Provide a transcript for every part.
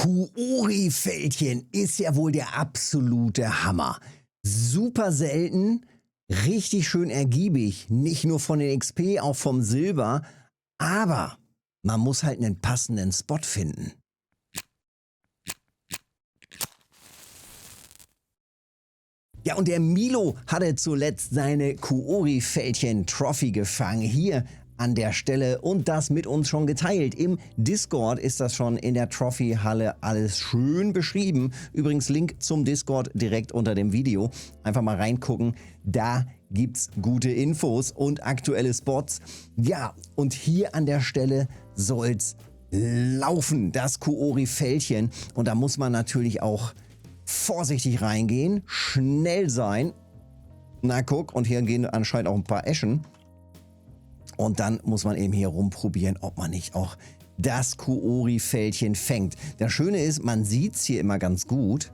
Kuori-Fältchen ist ja wohl der absolute Hammer. Super selten, richtig schön ergiebig, nicht nur von den XP, auch vom Silber, aber man muss halt einen passenden Spot finden. Ja, und der Milo hatte zuletzt seine Kuori-Fältchen-Trophy gefangen, hier an der Stelle und das mit uns schon geteilt. Im Discord ist das schon in der Trophy-Halle alles schön beschrieben. Übrigens Link zum Discord direkt unter dem Video. Einfach mal reingucken, da gibt's gute Infos und aktuelle Spots. Ja, und hier an der Stelle soll's laufen, das Kuori-Fältchen. Und da muss man natürlich auch vorsichtig reingehen, schnell sein. Na guck, und hier gehen anscheinend auch ein paar Eschen. Und dann muss man eben hier rumprobieren, ob man nicht auch das Kuori-Fältchen fängt. Das Schöne ist, man sieht es hier immer ganz gut.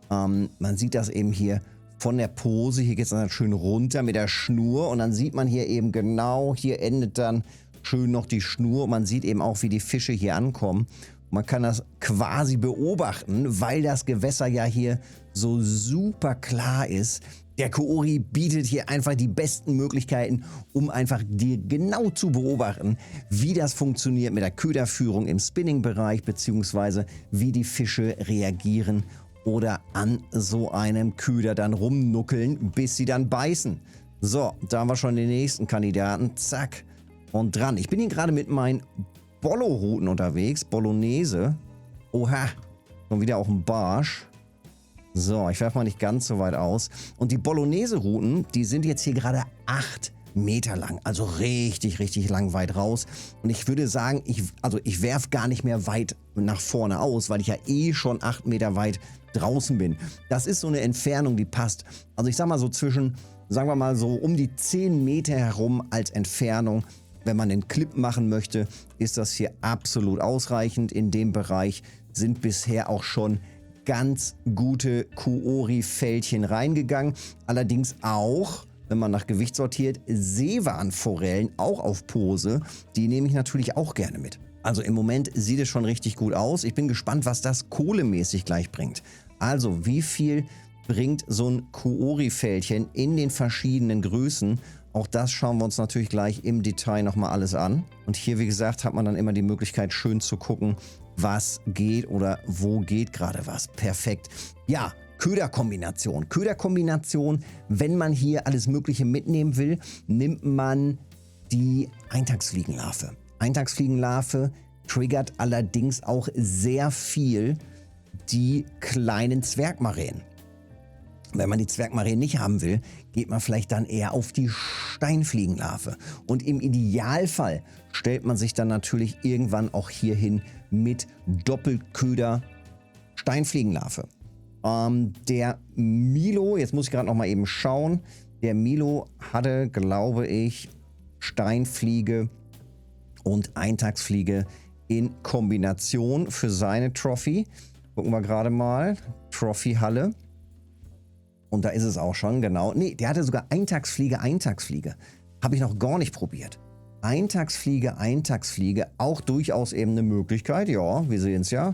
Man sieht das eben hier von der Pose. Hier geht es dann schön runter mit der Schnur. Und dann sieht man hier eben genau, hier endet dann schön noch die Schnur. Und man sieht eben auch, wie die Fische hier ankommen. Man kann das quasi beobachten, weil das Gewässer ja hier so super klar ist. Der Kuori bietet hier einfach die besten Möglichkeiten, um einfach dir genau zu beobachten, wie das funktioniert mit der Köderführung im Spinning-Bereich, beziehungsweise wie die Fische reagieren oder an so einem Köder dann rumnuckeln, bis sie dann beißen. So, da haben wir schon den nächsten Kandidaten. Zack und dran. Ich bin hier gerade mit meinen Bollo-Routen unterwegs. Bolognese. Oha, schon wieder auch ein Barsch. So, ich werfe mal nicht ganz so weit aus. Und die Bolognese-Routen, die sind jetzt hier gerade 8 Meter lang. Also richtig, richtig lang weit raus. Und ich würde sagen, ich werfe gar nicht mehr weit nach vorne aus, weil ich ja eh schon 8 Meter weit draußen bin. Das ist so eine Entfernung, die passt. Also ich sag mal so zwischen, sagen wir mal so um die 10 Meter herum als Entfernung. Wenn man einen Clip machen möchte, ist das hier absolut ausreichend. In dem Bereich sind bisher auch schon ganz gute Kuori-Fältchen reingegangen. Allerdings auch, wenn man nach Gewicht sortiert, Seewarnforellen auch auf Pose. Die nehme ich natürlich auch gerne mit. Also im Moment sieht es schon richtig gut aus. Ich bin gespannt, was das kohlemäßig gleich bringt. Also wie viel bringt so ein Kuori-Fältchen in den verschiedenen Größen? Auch das schauen wir uns natürlich gleich im Detail nochmal alles an. Und hier, wie gesagt, hat man dann immer die Möglichkeit, schön zu gucken, was geht oder wo geht gerade was. Perfekt. Ja, Köderkombination. Köderkombination, wenn man hier alles Mögliche mitnehmen will, nimmt man die Eintagsfliegenlarve. Eintagsfliegenlarve triggert allerdings auch sehr viel die kleinen Zwergmaränen. Wenn man die Zwergmaränen nicht haben will, geht man vielleicht dann eher auf die Steinfliegenlarve. Und im Idealfall stellt man sich dann natürlich irgendwann auch hierhin mit Doppelköder Steinfliegenlarve. Der Milo, jetzt muss ich gerade noch mal eben schauen, der Milo hatte, glaube ich, Steinfliege und Eintagsfliege in Kombination für seine Trophy. Gucken wir gerade mal, Trophy-Halle. Und da ist es auch schon, genau. Nee, der hatte sogar Eintagsfliege, Eintagsfliege. Habe ich noch gar nicht probiert. Eintagsfliege, Eintagsfliege, auch durchaus eben eine Möglichkeit. Ja, wir sehen es ja.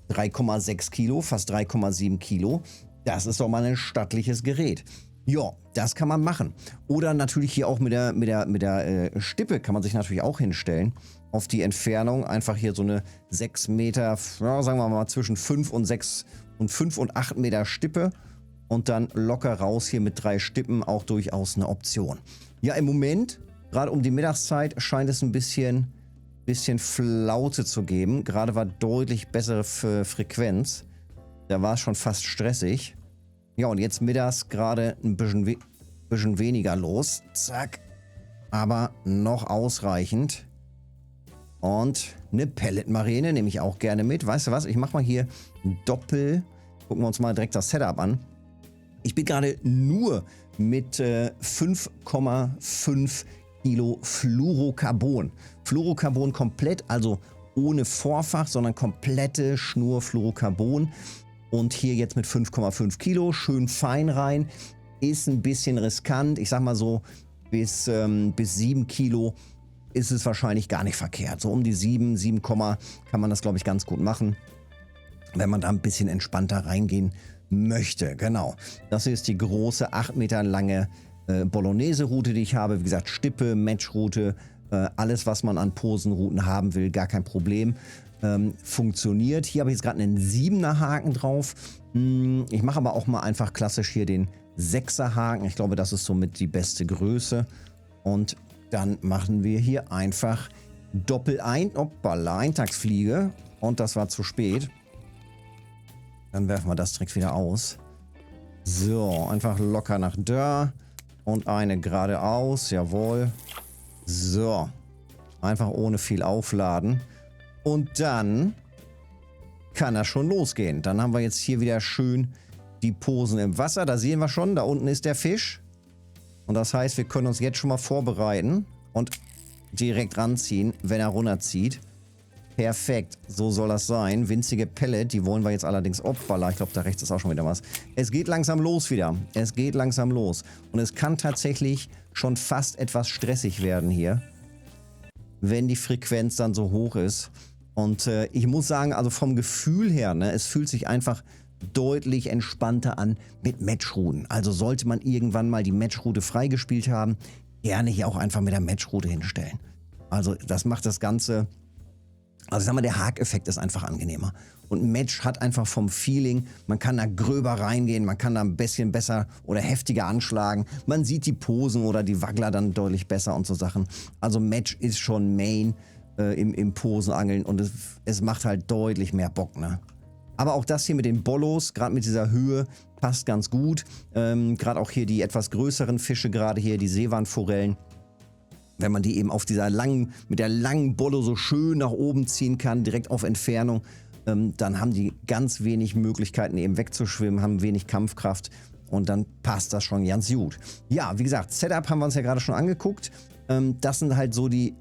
3,6 Kilo, fast 3,7 Kilo. Das ist doch mal ein stattliches Gerät. Ja, das kann man machen. Oder natürlich hier auch mit der Stippe kann man sich natürlich auch hinstellen. Auf die Entfernung einfach hier so eine 6 Meter, ja, sagen wir mal zwischen 5 und 8 Meter Stippe. Und dann locker raus hier mit 3 Stippen, auch durchaus eine Option. Ja, im Moment, gerade um die Mittagszeit, scheint es ein bisschen Flaute zu geben. Gerade war deutlich bessere Frequenz. Da war es schon fast stressig. Ja, und jetzt mittags gerade ein bisschen weniger los. Zack. Aber noch ausreichend. Und eine Pelletmaräne nehme ich auch gerne mit. Weißt du was? Ich mache mal hier ein Doppel. Gucken wir uns mal direkt das Setup an. Ich bin gerade nur mit 5,5 Kilo Fluorocarbon. Fluorocarbon komplett, also ohne Vorfach, sondern komplette Schnur Fluorocarbon. Und hier jetzt mit 5,5 Kilo, schön fein rein. Ist ein bisschen riskant. Ich sag mal so, bis 7 Kilo ist es wahrscheinlich gar nicht verkehrt. So um die 7, kann man das, glaube ich, ganz gut machen. wenn man da ein bisschen entspannter reingehen möchte. Genau. Das hier ist die große 8 Meter lange Bolognese-Route, die ich habe. Wie gesagt, Stippe, Matchroute, alles, was man an Posenrouten haben will, gar kein Problem. Funktioniert. Hier habe ich jetzt gerade einen 7er Haken drauf. Ich mache aber auch mal einfach klassisch hier den 6er Haken. Ich glaube, das ist somit die beste Größe. Und dann machen wir hier einfach Eintagsfliege. Und das war zu spät. Dann werfen wir das direkt wieder aus. So, einfach locker nach da. Und eine geradeaus. Jawohl. So. Einfach ohne viel aufladen. Und dann kann das schon losgehen. Dann haben wir jetzt hier wieder schön die Posen im Wasser. Da sehen wir schon, da unten ist der Fisch. Und das heißt, wir können uns jetzt schon mal vorbereiten und direkt ranziehen, wenn er runterzieht. Perfekt, so soll das sein. Winzige Pellet, die wollen wir jetzt allerdings... Hoppala, ich glaube, da rechts ist auch schon wieder was. Es geht langsam los wieder. Es geht langsam los. Und es kann tatsächlich schon fast etwas stressig werden hier, wenn die Frequenz dann so hoch ist. Und ich muss sagen, also vom Gefühl her, ne, es fühlt sich einfach deutlich entspannter an mit Matchrouten. Also sollte man irgendwann mal die Matchroute freigespielt haben, gerne hier auch einfach mit der Matchroute hinstellen. Also das macht das Ganze... Also ich sag mal, der Hakeffekt ist einfach angenehmer. Und Match hat einfach vom Feeling, man kann da gröber reingehen, man kann da ein bisschen besser oder heftiger anschlagen. Man sieht die Posen oder die Waggler dann deutlich besser und so Sachen. Also Match ist schon Main im Posenangeln und es macht halt deutlich mehr Bock, ne? Aber auch das hier mit den Bollos, gerade mit dieser Höhe, passt ganz gut. Gerade auch hier die etwas größeren Fische, gerade hier die Seewandforellen. Wenn man die eben auf dieser mit der langen Bollo so schön nach oben ziehen kann, direkt auf Entfernung, dann haben die ganz wenig Möglichkeiten eben wegzuschwimmen, haben wenig Kampfkraft und dann passt das schon ganz gut. Ja, wie gesagt, Setup haben wir uns ja gerade schon angeguckt. Das sind halt so die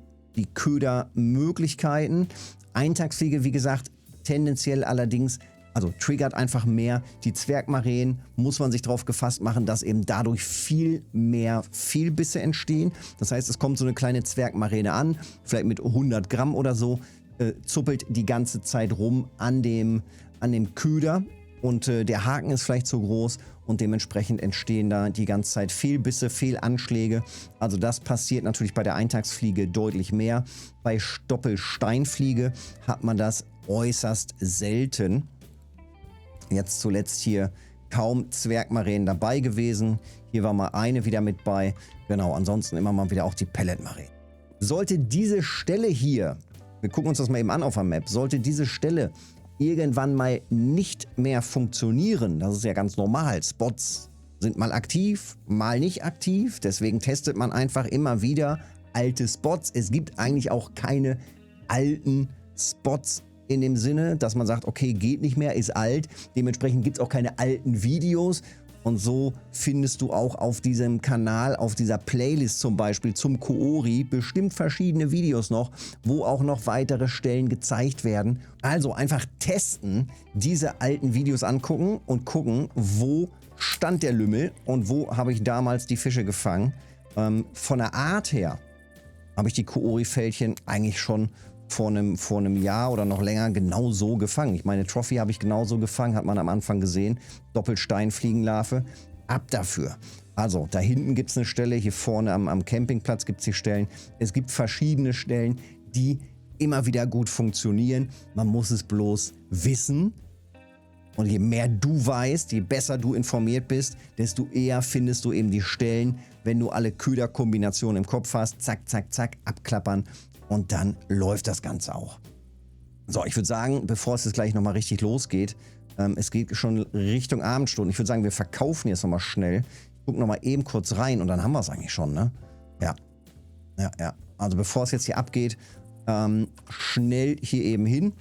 Ködermöglichkeiten. Eintagsfliege, wie gesagt, tendenziell allerdings... Also triggert einfach mehr. Die Zwergmaränen muss man sich darauf gefasst machen, dass eben dadurch viel mehr Fehlbisse entstehen. Das heißt, es kommt so eine kleine Zwergmaräne an, vielleicht mit 100 Gramm oder so, zuppelt die ganze Zeit rum an dem Köder und der Haken ist vielleicht zu groß und dementsprechend entstehen da die ganze Zeit Fehlbisse, Fehlanschläge. Also das passiert natürlich bei der Eintagsfliege deutlich mehr. Bei Stoppelsteinfliege hat man das äußerst selten. Jetzt zuletzt hier kaum Zwergmaränen dabei gewesen. Hier war mal eine wieder mit bei. Genau, ansonsten immer mal wieder auch die Pelletmaränen. Sollte diese Stelle hier, wir gucken uns das mal eben an auf der Map, sollte diese Stelle irgendwann mal nicht mehr funktionieren, das ist ja ganz normal, Spots sind mal aktiv, mal nicht aktiv, deswegen testet man einfach immer wieder alte Spots. Es gibt eigentlich auch keine alten Spots in dem Sinne, dass man sagt, okay, geht nicht mehr, ist alt. Dementsprechend gibt es auch keine alten Videos. Und so findest du auch auf diesem Kanal, auf dieser Playlist zum Beispiel zum Koori, bestimmt verschiedene Videos noch, wo auch noch weitere Stellen gezeigt werden. Also einfach testen, diese alten Videos angucken und gucken, wo stand der Lümmel und wo habe ich damals die Fische gefangen. Von der Art her habe ich die Koori-Fältchen eigentlich schon vor einem Jahr oder noch länger genau so gefangen. Ich meine, Trophy habe ich genauso gefangen, hat man am Anfang gesehen. Doppelsteinfliegenlarve. Ab dafür. Also, da hinten gibt es eine Stelle, hier vorne am Campingplatz gibt es die Stellen. Es gibt verschiedene Stellen, die immer wieder gut funktionieren. Man muss es bloß wissen. Und je mehr du weißt, je besser du informiert bist, desto eher findest du eben die Stellen, wenn du alle Köderkombinationen im Kopf hast. Zack, zack, zack, abklappern. Und dann läuft das Ganze auch. So, ich würde sagen, bevor es jetzt gleich nochmal richtig losgeht, es geht schon Richtung Abendstunden. Ich würde sagen, wir verkaufen jetzt nochmal schnell. Ich gucke nochmal eben kurz rein und dann haben wir es eigentlich schon, ne? Ja. Ja, ja. Also bevor es jetzt hier abgeht, schnell hier eben hin.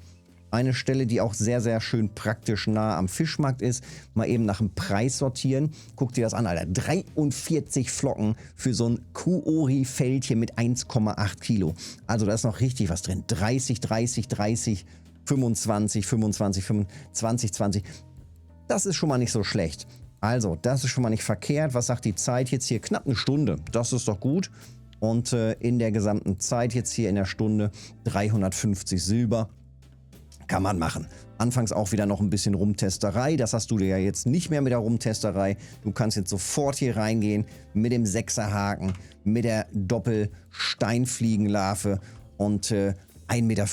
Eine Stelle, die auch sehr, sehr schön praktisch nah am Fischmarkt ist. Mal eben nach dem Preis sortieren. Guck dir das an, Alter. 43 Flocken für so ein Koori-Fältchen mit 1,8 Kilo. Also da ist noch richtig was drin. 30, 30, 30, 25, 25, 25, 20. Das ist schon mal nicht so schlecht. Also, das ist schon mal nicht verkehrt. Was sagt die Zeit jetzt hier? Knapp eine Stunde. Das ist doch gut. Und in der gesamten Zeit jetzt hier in der Stunde 350 Silber. Kann man machen. Anfangs auch wieder noch ein bisschen Rumtesterei. Das hast du ja jetzt nicht mehr mit der Rumtesterei. Du kannst jetzt sofort hier reingehen mit dem 6er Haken, mit der Doppelsteinfliegenlarve und 1,50 Meter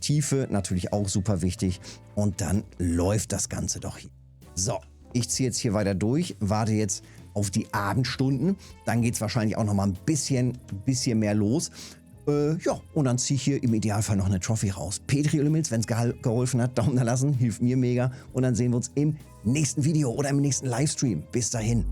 Tiefe. Natürlich auch super wichtig. Und dann läuft das Ganze doch hier. So, ich ziehe jetzt hier weiter durch, warte jetzt auf die Abendstunden. Dann geht es wahrscheinlich auch noch mal ein bisschen mehr los. Ja, und dann ziehe ich hier im Idealfall noch eine Trophy raus. Petri Limits, wenn es geholfen hat, Daumen da lassen, hilft mir mega. Und dann sehen wir uns im nächsten Video oder im nächsten Livestream. Bis dahin.